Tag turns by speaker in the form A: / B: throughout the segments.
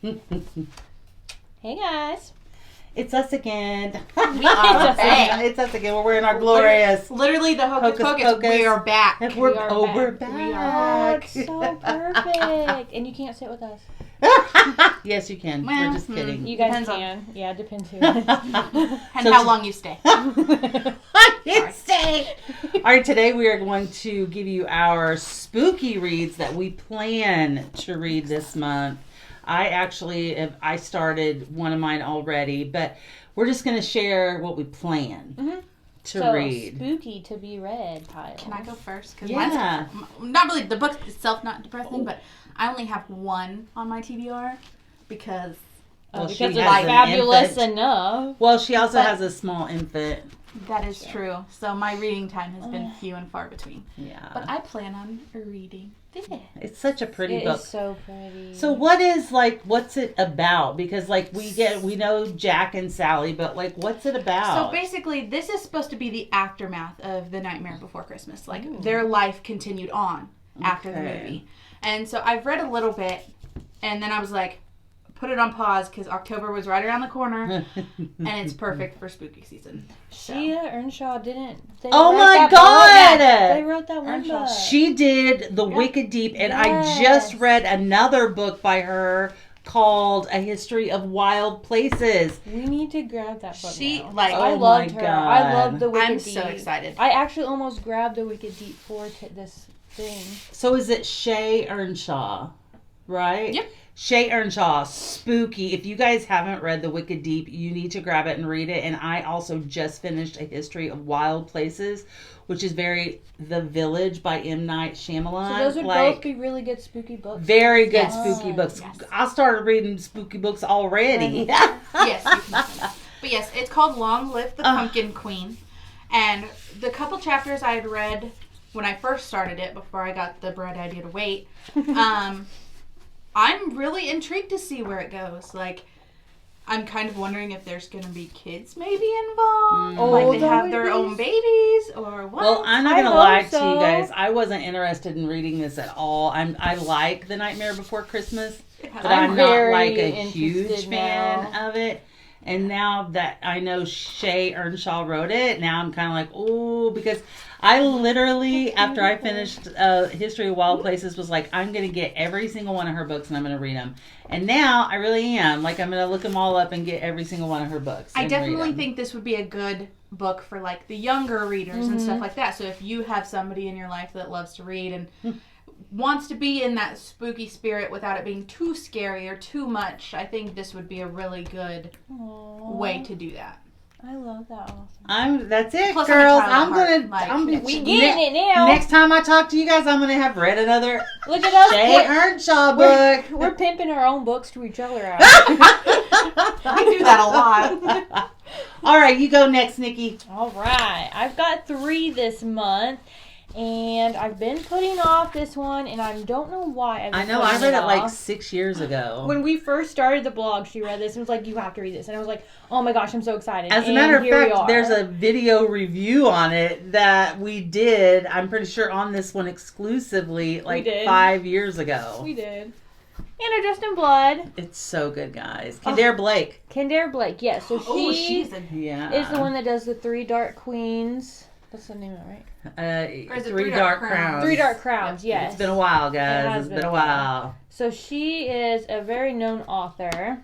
A: Hey guys.
B: It's us again.
C: We are back.
B: It's us again. We're wearing our glorious.
C: Literally the hocus pocus. We are back.
B: We're
A: back.
B: back.
A: We are back. It's so perfect. And you can't sit with us.
B: Yes, you can. We're just kidding.
A: You guys can. Yeah, it depends who.
C: And how long you stay.
B: Stay. All right, today we are going to give you our spooky reads that we plan to read this month. I started one of mine already, but we're just going to share what we plan to read.
A: Spooky to be read, Kyle.
C: Can I go first? Cause
B: yeah.
C: Mine's not really, the book itself not depressing, but I only have one on my TBR because...
A: because it's fabulous enough.
B: Well, she also has a small infant.
C: That is true. So my reading time has been few and far between.
B: Yeah.
C: But I plan on reading this.
B: It's such a pretty book.
A: It is so pretty.
B: So what's it about? Because we know Jack and Sally, but what's it about?
C: So basically this is supposed to be the aftermath of The Nightmare Before Christmas. Their life continued on after the movie. And so I've read a little bit and then I was like, put it on pause because October was right around the corner and it's perfect for spooky season.
A: Shea Earnshaw didn't.
B: Oh my God!
A: They wrote that one book.
B: She did The Wicked Deep, and I just read another book by her called A History of Wild Places.
A: We need to grab that book now.
B: I
A: loved her.
B: God.
A: I loved The Wicked Deep.
C: I'm so excited.
A: I actually almost grabbed The Wicked Deep for this thing.
B: So is it Shea Earnshaw, right?
C: Yep.
B: Shea Earnshaw, spooky. If you guys haven't read The Wicked Deep, you need to grab it and read it. And I also just finished A History of Wild Places, which is The Village by M. Night Shyamalan.
A: So those would both be really good spooky books.
B: Very good spooky books. Yes. I started reading spooky books already.
C: Yes, you can. But yes, it's called Long Live the Pumpkin Queen. And the couple chapters I had read when I first started it, before I got the bright idea to wait, I'm really intrigued to see where it goes. I'm kind of wondering if there's going to be kids maybe involved. They have their own babies or what.
B: Well, I'm not going to lie to you guys. I wasn't interested in reading this at all. I like The Nightmare Before Christmas, but I'm not a huge fan of it. And now that I know Shea Earnshaw wrote it, now I'm kind of like, oh, because I literally, after I finished History of Wild Places, was like, I'm going to get every single one of her books and I'm going to read them. And now I really am. I'm going to look them all up and get every single one of her books.
C: I definitely think this would be a good book for the younger readers and stuff like that. So if you have somebody in your life that loves to read and wants to be in that spooky spirit without it being too scary or too much, I think this would be a really good way to do that.
A: I love that author.
B: That's it,
C: Plus,
B: girls.
A: We getting it now.
B: Next time I talk to you guys, I'm gonna have read another
A: Look at us.
B: Shea Earnshaw book.
A: We're pimping our own books to each other out.
C: We do that a lot.
B: All right, you go next, Nikki.
A: All right, I've got 3 this month. And I've been putting off this one, and I don't know why.
B: I know, I read it 6 years ago.
A: When we first started the blog, she read this and was like, you have to read this. And I was like, oh my gosh, I'm so excited.
B: As a matter of fact, there's a video review on it that we did, I'm pretty sure on this one exclusively, 5 years ago.
A: We did. Anna Dressed in Blood.
B: It's so good, guys. Kendare Blake.
A: Kendare Blake, yes. Yeah, so she is the one that does the 3 Dark Queens. That's the name of it, right?
C: Or is it
B: 3 Dark Crowns.
A: 3 Dark Crowns, yes.
B: It's been a while, guys. It's been a while.
A: So she is a very known author.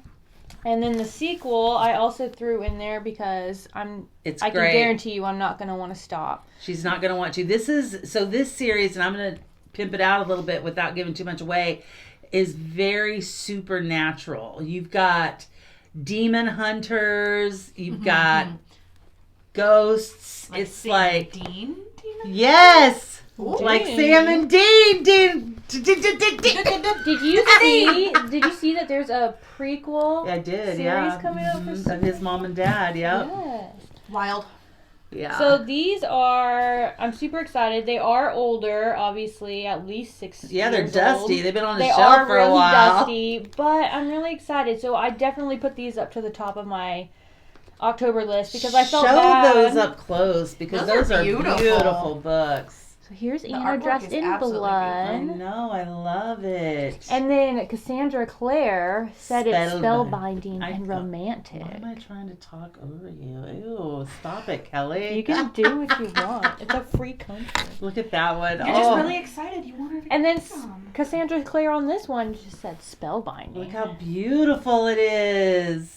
A: And then the sequel I also threw in there because I can guarantee you I'm not going to want to stop.
B: She's not going to want to. This series, and I'm going to pimp it out a little bit without giving too much away, is very supernatural. You've got demon hunters. You've got ghosts. It's
C: Sam and Dean?
B: Yes!
C: Ooh.
B: Like Sam and Dean!
A: Did you see that there's a prequel series coming up
B: of his mom and dad,
A: Yes.
C: Wild.
B: Yeah.
A: So these are, I'm super excited. They are older, obviously, at least 6 years
B: Yeah, they're dusty.
A: Old.
B: They've been on the shelf for a while.
A: They are really dusty, but I'm really excited. So I definitely put these up to the top of my October list because I felt bad.
B: Show those up close because those are beautiful books.
A: So here's Anna dressed in blood.
B: I know, I love it.
A: And then Cassandra Clare said it's spellbinding and romantic.
B: Why am I trying to talk over you? Ew, stop it, Kelly.
A: You can do what you want. It's a free country.
B: Look at that one.
C: You're just really excited. You want her to
A: And then Cassandra Clare on this one just said spellbinding.
B: Look how beautiful it is.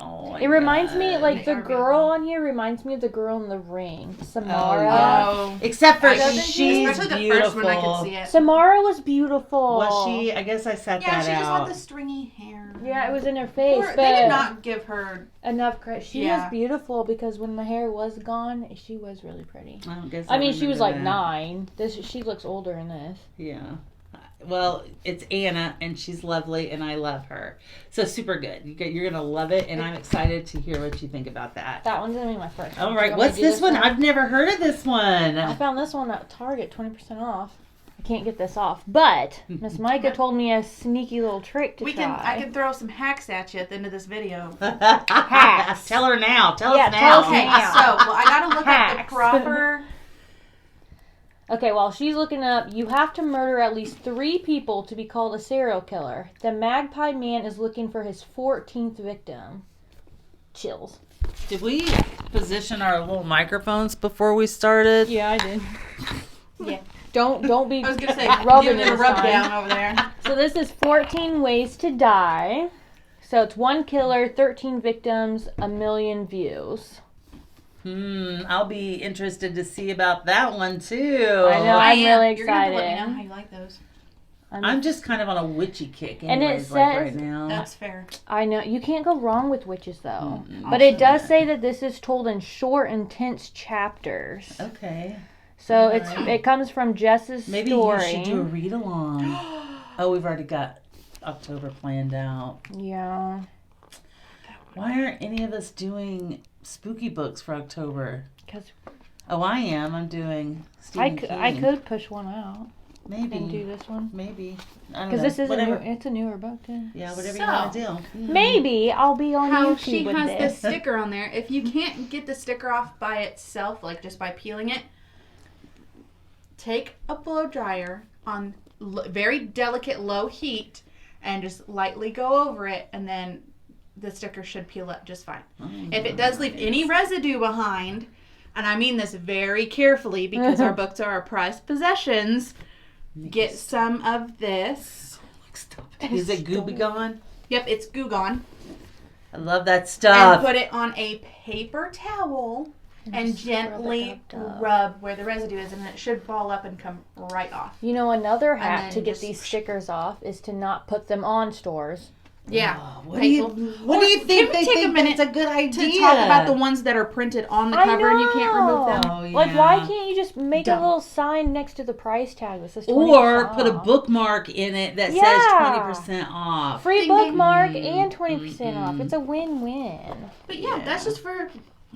B: Oh,
A: it reminds me, like, the girl on here reminds me of the girl in The Ring, Samara.
B: Oh, yeah. Except for she's
C: especially
B: beautiful.
C: The first one I could see it.
A: Samara was beautiful.
B: Was she? I guess I set that out.
C: Yeah, she just had the stringy hair.
A: Yeah, it was in her face. But
C: they did not give her
A: enough credit. She was beautiful because when the hair was gone, she was really pretty.
B: I
A: mean, she was like 9. She looks older in this.
B: Yeah. Well, it's Anna, and she's lovely, and I love her. So super good. You're going to love it, and I'm excited to hear what you think about that.
A: That one's going to be my first.
B: All right. What's this one? I've never heard of this one.
A: I found this one at Target, 20% off. I can't get this off, but Miss Micah told me a sneaky little trick to try.
C: I can throw some hacks at you at the end of this video.
B: Hacks. Tell her now. Tell us now.
C: Okay, so I got to look at the proper...
A: Okay, while she's looking up, you have to murder at least 3 people to be called a serial killer. The Magpie Man is looking for his 14th victim. Chills.
B: Did we position our little microphones before we started?
A: Yeah, I did. Yeah. Don't be
C: I was going to say,
A: rubbing it
C: a rub down over there.
A: So this is 14 Ways to Die. So it's 1 killer, 13 victims, 1 million views.
B: I'll be interested to see about that one too.
A: I know, I'm really excited.
C: You're gonna let me know how you like those.
B: I'm just kind of on a witchy kick anyways,
A: and it says,
B: right now.
C: That's fair.
A: I know. You can't go wrong with witches though. But it does say that this is told in short, intense chapters.
B: Okay.
A: So it comes from Jess's story.
B: Maybe you should do a read along. Oh, we've already got October planned out.
A: Yeah.
B: Why aren't any of
A: Mm-hmm.
B: us doing spooky books for October? Oh, I am. I'm doing Stephen King.
A: I could push one out.
B: Maybe.
A: And do this one.
B: Maybe. I don't know.
A: Because this is
B: it's
A: a newer book too.
B: Yeah, whatever you want to do. Mm-hmm.
A: Maybe I'll be on
C: How
A: YouTube
C: she
A: with
C: has
A: this.
C: this sticker on there. If you can't get the sticker off by itself, like just by peeling it, take a blow dryer on very delicate low heat and just lightly go over it, and then the sticker should peel up just fine. Oh, if it does leave any residue behind, and I mean this very carefully because our books are our prized possessions, get some of this.
B: Is it Goo Gone?
C: Yep, it's Goo Gone.
B: I love that stuff.
C: And put it on a paper towel and gently rub where the residue is, and it should ball up and come right off.
A: You know, another hack to get these stickers off is to not put them on stores.
C: Yeah.
B: What do you think? They think it's a good idea
C: to talk about the ones that are printed on the cover and you can't remove them.
B: Oh, yeah.
A: Like, why can't you just make a little sign next to the price tag that says 20%
B: or
A: off?
B: put a bookmark in it that says 20% off.
A: Free bookmark and 20% off. It's a win-win.
C: But yeah, that's just for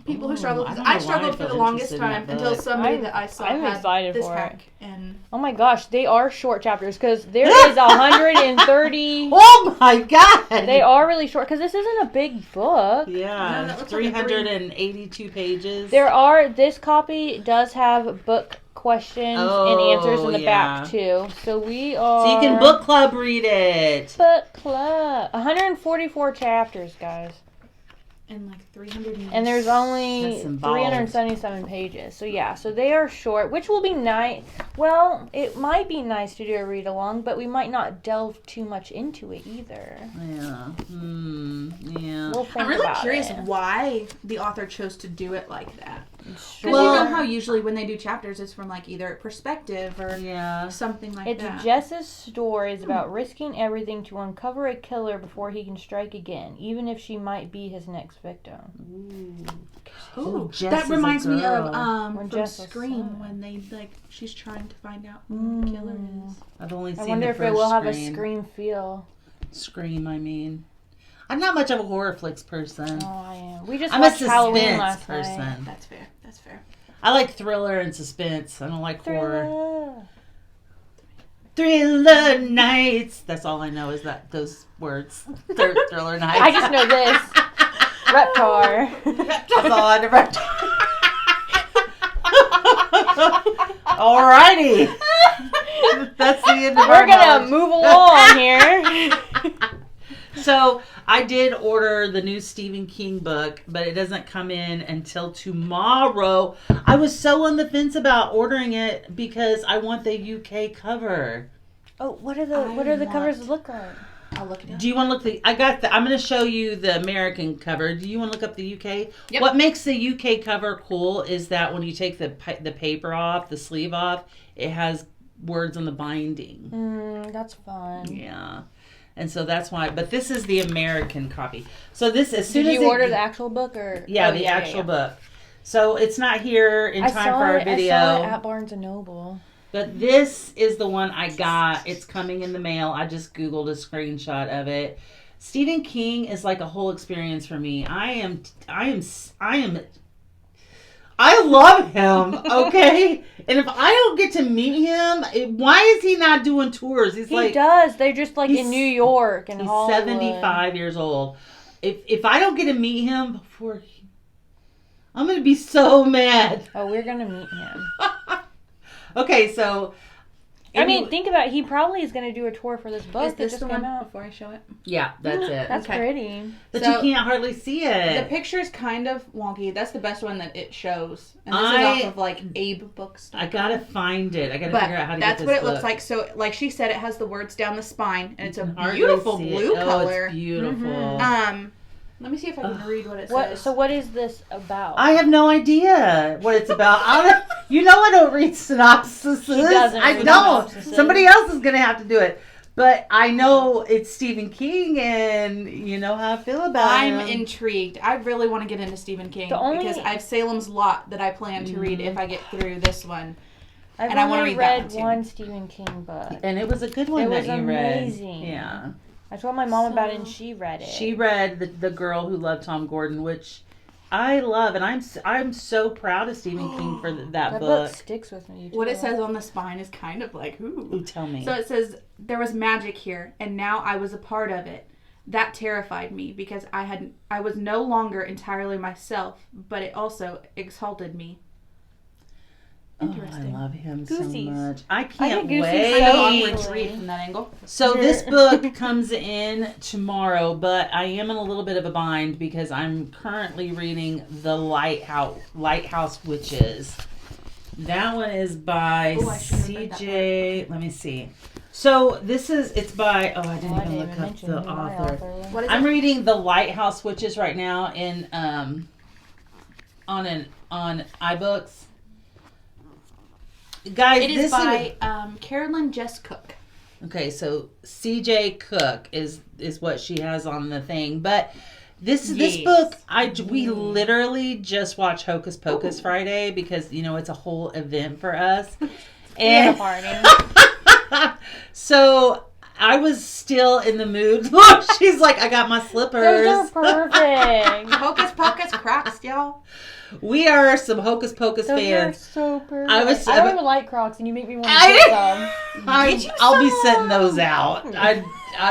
C: people who struggle. I struggled for the longest time until somebody that I saw had
A: excited
C: this
A: for
C: hack.
A: it.
C: And
A: oh my gosh, they are short chapters because there is 130.
B: Oh my god!
A: They are really short because this isn't a big book.
B: Yeah, no, 382 pages.
A: This copy does have book questions and answers in the back too. So we are.
B: So you can book club read it.
A: Book club. 144 chapters, guys.
C: And like 300.
A: And there's only 377 pages. So yeah, so they are short, which will be nice. Well, it might be nice to do a read along, but we might not delve too much into it either.
B: Yeah. Yeah.
A: We'll think
C: I'm really
A: about
C: curious
A: it.
C: why the author chose to do it like that. Because
A: Well,
C: you know how usually when they do chapters, it's from like either perspective or something like that.
A: It's Jess's story is about risking everything to uncover a killer before he can strike again, even if she might be his next victim.
C: Ooh, that reminds me of from Scream when they she's trying to find out who the killer is.
B: I've only seen
A: I wonder
B: the
A: if
B: first
A: it will have a
B: Scream.
A: Scream feel.
B: Scream, I mean. I'm not much of a horror flicks person.
A: Oh, I am. We just
B: I'm a
A: watched Halloween
B: suspense
A: last
B: person.
A: night.
C: That's fair. That's fair.
B: I like thriller and suspense. I don't like horror.
A: Thriller.
B: Thriller nights. That's all I know is those words. Thriller nights.
A: I just know this. Reptar.
B: That's all I know. Alrighty. That's the end of
A: We're gonna move along here.
B: So I did order the new Stephen King book, but it doesn't come in until tomorrow. I was so on the fence about ordering it because I want the UK cover.
A: Oh, what are the covers look like?
C: I'll look it up.
B: Do you want to look I'm going to show you the American cover. Do you want to look up the UK?
C: Yep.
B: What makes the UK cover cool is that when you take the paper off, the sleeve off, it has words on the binding.
A: That's fun.
B: Yeah. And so that's why, but this is the American copy. So this, as soon
A: Did
B: as
A: you order the actual book or?
B: Yeah, the actual book. So it's not here in time for our video.
A: I saw it at Barnes & Noble.
B: But this is the one I got. It's coming in the mail. I just Googled a screenshot of it. Stephen King is like a whole experience for me. I love him, okay? And if I don't get to meet him, why is he not doing tours?
A: He does. They're just like in New York and Hollywood.
B: He's 75 years old. If I don't get to meet him before I'm going to be so mad.
A: Oh, we're going to meet him.
B: Okay, so
A: think about it. He probably is going to do a tour for this book.
C: Is this
A: that just
C: the
A: came
C: one
A: out
B: before I show it? Yeah, that's it.
A: That's pretty.
B: But you can't hardly see it.
C: The picture's kind of wonky. That's the best one that it shows. And this is off of like Abe Books.
B: I gotta find it. I gotta figure out how to get this
C: That's what it
B: book.
C: looks like. So, like she said, it has the words down the spine, and it's a beautiful blue color.
B: It's beautiful.
C: Let me see if I can read what it says.
A: So what is this about?
B: I have no idea what it's about. I don't read synopsises.
A: She doesn't.
B: I don't. Somebody else is gonna have to do it. But I know it's Stephen King, and you know how I feel about him.
C: I'm intrigued. I really want to get into Stephen King because I have Salem's Lot that I plan to read if I get through this one.
A: I've only read one Stephen King book,
B: and it was a good one that you read.
A: It was amazing.
B: Yeah.
A: I told my mom about it, and she read it.
B: She read the Girl Who Loved Tom Gordon, which I love, and I'm so proud of Stephen King for that book.
A: That book sticks with me.
C: What it says on the spine is kind of like, ooh.
B: Tell me.
C: So it says, there was magic here, and now I was a part of it. That terrified me because I was no longer entirely myself, but it also exalted me.
B: Interesting. Oh, I love him
A: Goosies.
B: so much. I can't wait.
C: Kind of awkward to read from that angle.
B: So this book comes in tomorrow, but I am in a little bit of a bind because I'm currently reading The Lighthouse Witches. That one is by CJ. Let me see. So it's by, I didn't even look up the author.
C: What is
B: I'm reading The Lighthouse Witches right now in on iBooks. Guys,
C: it is by Carolyn Jess Cook.
B: Okay, so CJ Cook is what she has on the thing, but this book we literally just watched Hocus Pocus Friday because it's a whole event for us, and so I was still in the mood. Look, she's like, I got my slippers.
A: Those are perfect.
C: Hocus Pocus Crocs, y'all.
B: We are some Hocus Pocus fans.
A: Those are so perfect.
B: I
A: don't even like Crocs, and you make me want to get some.
B: I'll be setting those out. I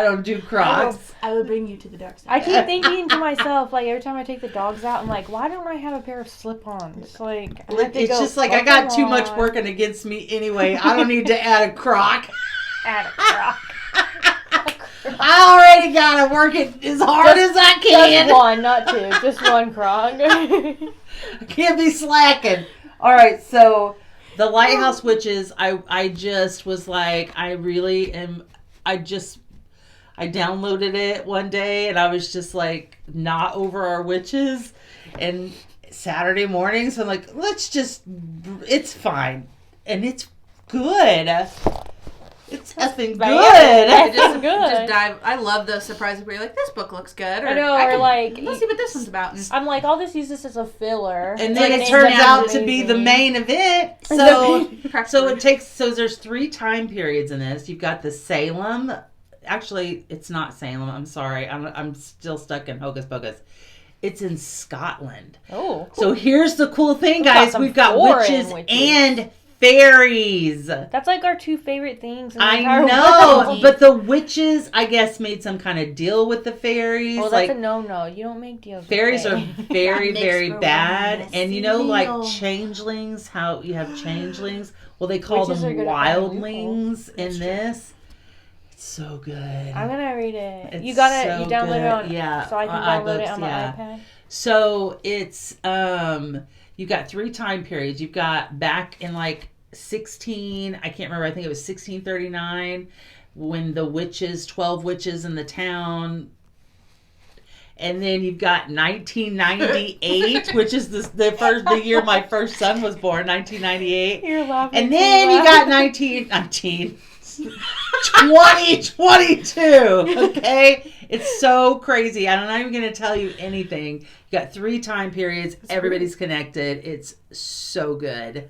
B: don't do Crocs.
C: I will bring you to the dark side.
A: I keep thinking to myself, like, every time I take the dogs out, I'm like, why don't I have a pair of slip-ons? Like,
B: it's just like I got too much working against me anyway. I don't need to add a Croc.
A: Add a Croc.
B: I already gotta work it as hard as I can.
A: Just one, not two. Just one Croc.
B: I can't be slacking. All right, so The Lighthouse Witches. I just was like, I downloaded it one day, and I was just like, not over our witches. And Saturday morning, so I'm like, it's fine, and it's good. It's effing good.
A: It's good.
C: Just dive. I love those surprises where you're like, this book looks good. Or,
A: I know,
C: let's see what this one's about.
A: I'm like, I'll just use this as a filler.
B: And then it turns out to be the main event. So there's 3 time periods in this. You've got the Salem. Actually, it's not Salem. I'm sorry. I'm still stuck in Hocus Pocus. It's in Scotland.
A: Oh.
B: So here's the cool thing, guys. We've got witches and fairies.
A: That's like our two favorite things. In the
B: I
A: entire
B: know,
A: world.
B: but the witches, I guess, made some kind of deal with the fairies.
A: Well, that's a no-no. You don't make deals.
B: Fairies
A: with
B: are very, very bad. And you know,
C: deal.
B: like changelings, how you have changelings? Well, they call
A: Witches are
B: them
A: good at finding
B: wildlings in
C: That's true.
B: this. It's so good.
A: I'm gonna read it.
B: It's
A: You got it.
B: so
A: You download
B: good.
A: it on.
B: Yeah,
A: So I can
B: on
A: download it
B: iBooks,
A: on my
B: yeah.
A: iPad.
B: So it's you got 3 time periods. You've got back in like 16, I can't remember, I think it was 1639 when the 12 witches in the town. And then you've got 1998, which is the year my first son was born, 1998.
A: You're laughing.
B: And then you got 2022. Okay? It's so crazy. I'm not even going to tell you anything. You got 3 time periods. Everybody's connected. It's so good.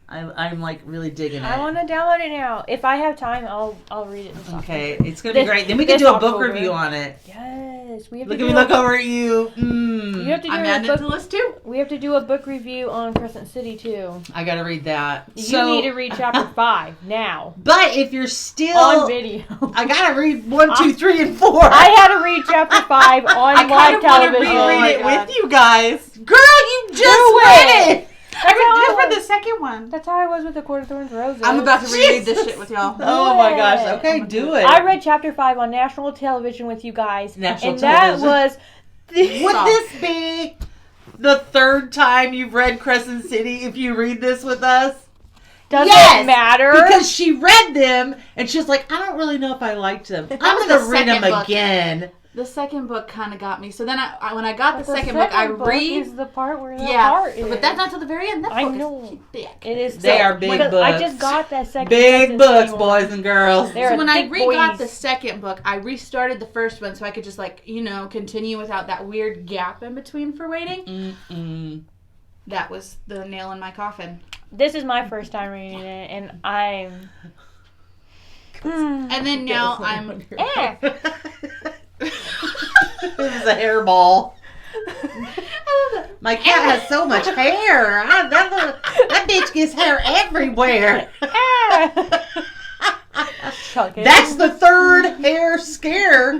B: I'm like really digging it.
A: I want to download it now. If I have time, I'll read it. This
B: Okay,
A: October.
B: it's gonna be great. Then we can do a book
A: October.
B: review on it.
A: Yes, we have
B: Look
A: to
B: at
A: do
B: me, look over at you.
A: You have to do
C: I'm
A: a
C: adding it to the
A: book.
C: list too.
A: We have to do a book review on Crescent City too.
B: I gotta read that.
A: You need to read chapter 5 now
B: But if you're still
A: on video.
B: I gotta read 1, 2, 3, and 4.
A: I had to read chapter 5 on
C: I kind
A: live
C: of want to
A: television.
C: reread
B: my
C: it
B: God.
C: with you guys.
B: Girl, you just read it.
C: I
A: how I
C: read
A: was.
C: the second one.
A: That's how I was with the Court of Thorns Roses.
C: I'm about to reread
B: Jesus.
C: this shit with y'all.
B: Oh my gosh.
A: Yeah.
B: Okay, do it.
A: I read chapter 5 on national television with you guys.
B: National
A: and
B: television.
A: that was
B: Would
C: Stop.
B: this be the 3rd time you've read Crescent City if you read this with us?
A: doesn't
B: Yes,
A: matter.
B: Because she read them and she's like, I don't really know if I liked them. I'm
C: was
B: going to
C: the
B: read them
C: second book.
B: again.
C: The second book kind of got me. So then when I got
A: But
C: the second book, I read.
A: is the part where the
C: Yeah,
A: heart is.
C: but that's not till the very end. That
A: I
C: book
A: know.
C: is big.
A: It is.
B: They
A: thick.
B: are big
A: Because
B: books.
A: I just got that second.
B: Big
A: Crescent
B: books,
A: City
B: boys
A: one.
B: and girls.
A: They're
C: So when I
A: thick
C: re-got
A: boys.
C: the second book, I restarted the first one so I could just continue without that weird gap in between for waiting.
B: Mm-mm.
C: That was the nail in my coffin.
A: This is my first time reading it, and I'm.
C: And then now I'm.
B: It was a hairball. My cat has so much hair. That bitch gets hair everywhere. That's the 3rd hair scare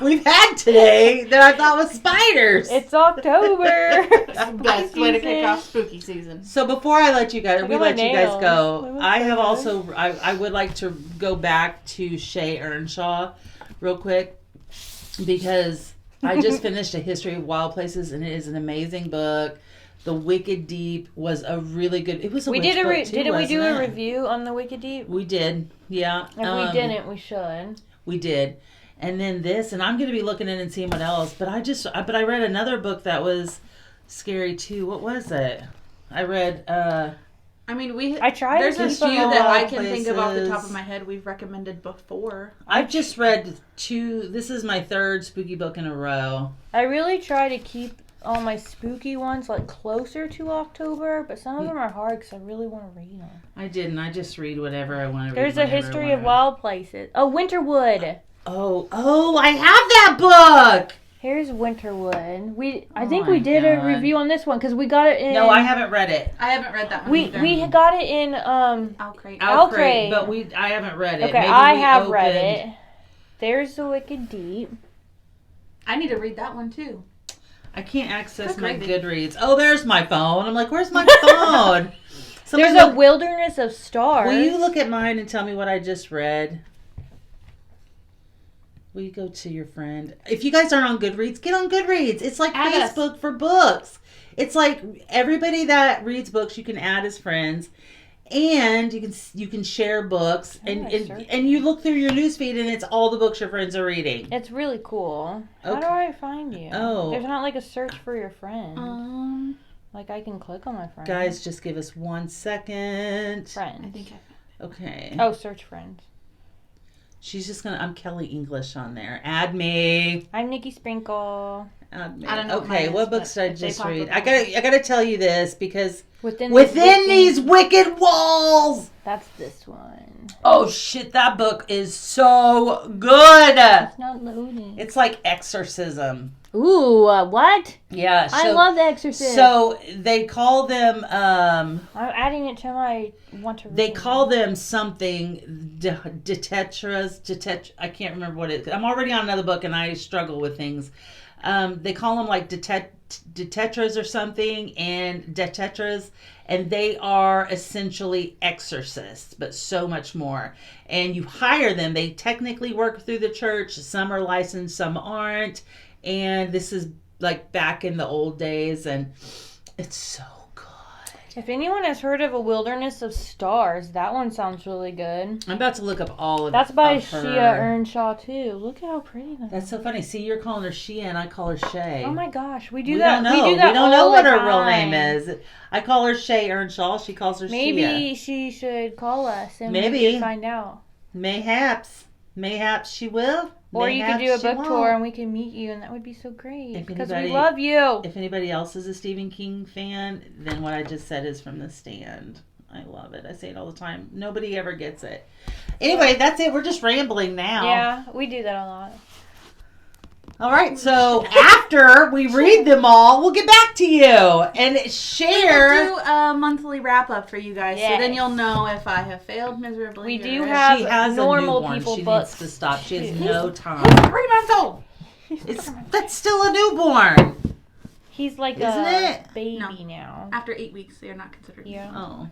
B: we've had today that I thought was spiders.
A: It's October.
C: Best way to kick off spooky season.
B: So before I let you guys,
A: Look
B: we
A: at my
B: let you guys
A: nails.
B: go.
A: They look
B: I
A: so
B: have
A: good.
B: also, I would like to go back to Shay Earnshaw real quick because I just finished A History of Wild Places and it is an amazing book. The Wicked Deep was a really good. It was a
A: We
B: witch
A: did
B: book too,
A: didn't we do
B: wasn't
A: a
B: it?
A: review on the Wicked Deep?
B: We did, yeah.
A: If we didn't, we should.
B: We did. And then this, and I'm going to be looking in and seeing what else. But I read another book that was scary too. What was it? I read.
C: I mean,
A: I tried
C: There's
A: to
C: a
A: keep
C: few
A: them
C: that
A: all
C: I can think of off the top
B: places.
C: of my head we've recommended before.
B: I've just read 2. This is my 3rd spooky book in a row.
A: I really try to keep all my spooky ones like closer to October, but some of them are hard because I really want to read them.
B: I didn't. I just read whatever I want to read.
A: There's a
B: whenever I
A: history
B: wanna
A: of wild places. Oh, Winterwood.
B: Oh, I have that book.
A: Here's Winterwood. I
B: Oh
A: think
B: my
A: we did a
B: God.
A: review on this one because we got it in.
B: No, I haven't read it.
C: I haven't read that one
A: We
C: either.
A: we got it in
C: Alcrate.
A: Alcrate.
B: But I haven't read it.
A: Okay,
B: Maybe
A: I
B: we
A: have read
B: opened-
A: it. There's the Wicked Deep.
C: I need to read that one too.
B: I can't access
C: Good
B: my
C: gravy.
B: Goodreads. Oh, there's my phone. I'm like, where's my phone?
A: There's a Wilderness of Stars.
B: Will you look at mine and tell me what I just read? Will you go to your friend? If you guys aren't on Goodreads, get on Goodreads. It's like
C: Add us.
B: Facebook for books. It's like everybody that reads books you can add as friends, and you can share books, and you look through your newsfeed and it's all the books your friends are reading.
A: It's really cool. How
B: Okay.
A: do I find you?
B: Oh.
A: There's not like a search for your friend. Like I can click on my friend.
B: Guys, just give us 1 second.
A: Friends.
C: I think
B: Okay.
A: Oh, search friends.
B: She's just gonna. I'm Kelly English on there. Add me.
A: I'm Nikki Sprinkle.
B: Add me.
C: I don't know what
B: Okay,
C: mine
B: what
C: is,
B: books
C: but
B: did I
C: if they
B: just
C: pop
B: read?
C: up,
B: I gotta tell you this because
A: Within
B: these wicked walls.
A: That's this one.
B: Oh shit! That book is so good.
A: It's not loading.
B: It's like exorcism.
A: Ooh, what?
B: Yeah.
A: I love The Exorcist.
B: So they call them...
A: I'm adding it to my want to read.
B: They call them something, detetras, I can't remember what it is. I'm already on another book and I struggle with things. They call them like detetras or something, and detetras, and they are essentially exorcists, but so much more. And you hire them. They technically work through the church. Some are licensed, some aren't. And this is like back in the old days, and it's so good.
A: If anyone has heard of A Wilderness of Stars, that one sounds really good.
B: I'm about to look up all of
A: That's by
B: of
A: Shea
B: her.
A: Earnshaw too. Look how pretty that is.
B: That's so funny. See, you're calling her Shea and I call her Shay.
A: Oh my gosh, we
B: We don't know. We don't know what her real name is. I call her Shea Earnshaw. She calls her Shea.
A: Maybe she should call us and
B: Maybe.
A: we can find out.
B: Mayhaps she will.
A: Or you could do a book tour and we can meet you, and that would be so great. Because we love you.
B: If anybody else is a Stephen King fan, then what I just said is from The Stand. I love it. I say it all the time. Nobody ever gets it. Anyway, that's it. We're just rambling now.
A: Yeah, we do that a lot.
B: All right, so after we read them all, we'll get back to you and share.
C: We'll do a monthly wrap up for you guys,
A: Yes.
C: so then you'll know if I have failed miserably.
A: We do
C: or-
A: have
B: She has
A: normal
B: a newborn.
A: people
B: She
A: books.
B: needs to stop. She has no time.
C: 3 months old.
B: That's still a newborn.
A: He's like
B: Isn't
A: a
B: it?
A: baby
C: No.
A: now.
C: After 8 weeks, they are not considered.
A: Yeah.
B: Oh,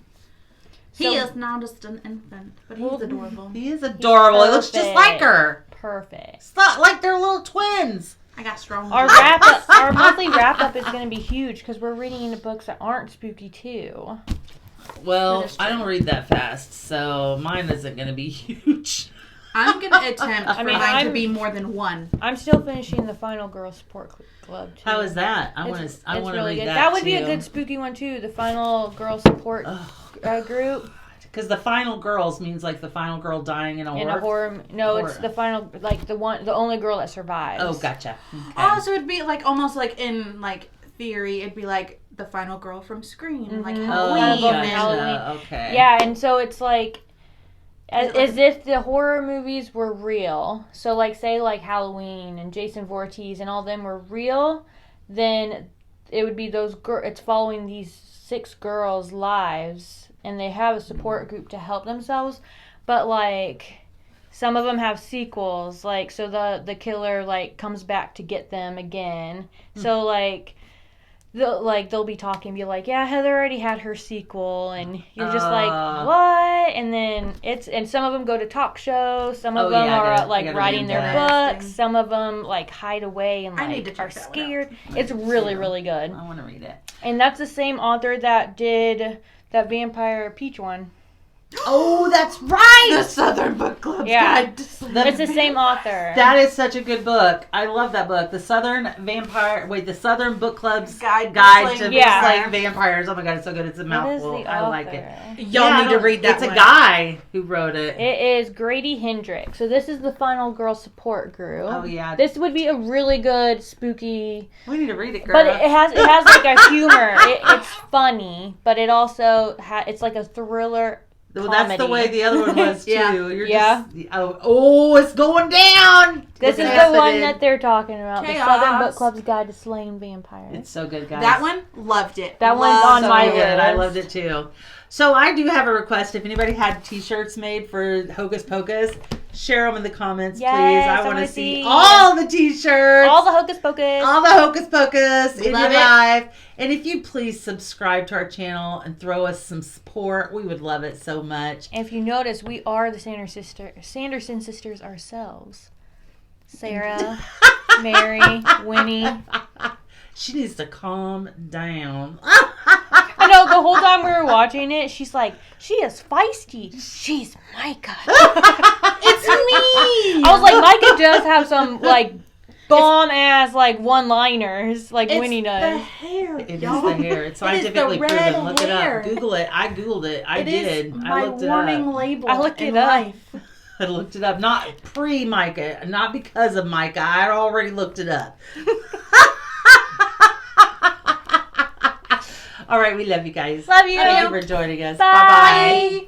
C: He
A: So-
C: is now just an infant, but he's adorable.
B: he is adorable. He looks just like her.
A: Perfect.
B: It's not like they're little twins.
C: I got strong.
A: Our wrap up, our monthly wrap up is going to be huge because we're reading into books that aren't spooky too.
B: Well,
C: That is
B: I
C: true.
B: don't read that fast, so mine isn't going to be huge.
C: I'm gonna attempt for
A: mean,
C: mine to
A: I'm-
C: be more than one.
A: I'm still finishing the Final Girl Support Club too.
B: How is that? I want
A: It's
B: to. I want to
A: really
B: read
A: good.
B: that.
A: That would be a
B: too.
A: good spooky one too. The Final Girl Support group
B: Because the final girls means like the final girl dying in a
A: in
B: horror.
A: a horror. No, it's
B: horror.
A: the final, like the only girl that survives.
B: Oh, gotcha. Okay.
C: Oh, so it'd be like almost like in like theory, it'd be like the final girl from Scream, like
A: Mhm.
B: Oh,
C: Halloween.
A: Gotcha.
C: and-
A: Halloween.
B: Okay.
A: Yeah, and so it's like
C: Is it like-
A: as if the horror movies were real. So like say like Halloween and Jason Voorhees and all them were real, then it would be those it's following these 6 girls' lives and they have a support group to help themselves, but like some of them have sequels, like so the killer like comes back to get them again. So like they'll be talking and be like, yeah, Heather already had her sequel, and you're just like, what? And then and some of them go to talk shows, some of
B: Oh,
A: them
B: yeah, I
A: are
B: gotta- I
A: like
B: gotta
A: writing
B: read
A: their
B: that.
A: books, some of them like hide away and
C: I need to
A: like
C: check
A: are
C: that one out.
A: scared. It's really, really good.
B: I want to read it.
A: And that's the same author that did that Vampire Peach one.
B: Oh, that's right.
C: The Southern Book Club's
A: Yeah.
C: Guide to Slaying
A: It's the same author.
B: That is such a good book. I love that book. The Southern Book Club's
C: Guide
B: to
C: Slaying
A: Yeah.
B: Slaying Vampires. Oh my god, it's so good. It's a
A: What is
B: mouthful.
A: the
B: I like
A: author?
B: it.
C: Y'all
B: Yeah, I
C: need to
B: don't-
C: read that
B: It's
C: one.
B: a guy who wrote it.
A: It is Grady Hendrix. So this is the Final Girl Support Group.
B: Oh yeah.
A: This would be a really good spooky.
B: We need to read it, girl.
A: But it has like a humor. It's funny, but it also it's like a thriller.
B: Well, that's the
A: comedy.
B: way the other one was too.
C: Yeah.
B: You're
A: Yeah.
B: just it's going down.
A: This is
B: Yes,
A: the
B: it
A: one
B: is.
A: that they're talking about.
C: Chaos.
A: The Southern Book Club's Guide to Slaying Vampires.
B: It's so good, guys.
C: That one, loved it.
A: That one's
C: Loved
A: on my
C: it.
B: good. I
A: list.
B: loved it too. So I do have a request. If anybody had T-shirts made for Hocus Pocus, share them in the comments,
A: Yes,
B: please. I
A: I
B: want to
A: wanna
B: see
A: see
B: all the T-shirts,
A: All the Hocus Pocus.
B: all the Hocus Pocus in
C: Love
B: your
C: it.
B: life. And if you please subscribe to our channel and throw us some support, we would love it so much.
A: And if you notice, we are the Sanderson sisters ourselves. Sarah, Mary, Winnie.
B: She needs to calm down.
A: I know, the whole time we were watching it, she's like, she is feisty. She's Micah.
B: It's me.
A: I was like, Micah does have some, like, bomb-ass, like, one-liners, like
C: It's
A: Winnie
C: the
A: does.
C: hair.
B: It is
C: y'all.
B: the hair. It's
C: It is the
B: scientifically
C: red
B: proven. Look
C: hair.
B: it up. Google it. I Googled it. I
C: It
B: did.
C: is
B: I
C: my
B: looked it
C: warning
B: up.
C: label.
A: I looked
C: in
A: it up.
C: life.
B: I looked it up. Not pre-Micah. Not because of Micah. I already looked it up. All right. We love you guys.
A: Love you.
B: Thank you for joining us.
A: Bye.
B: Bye-bye.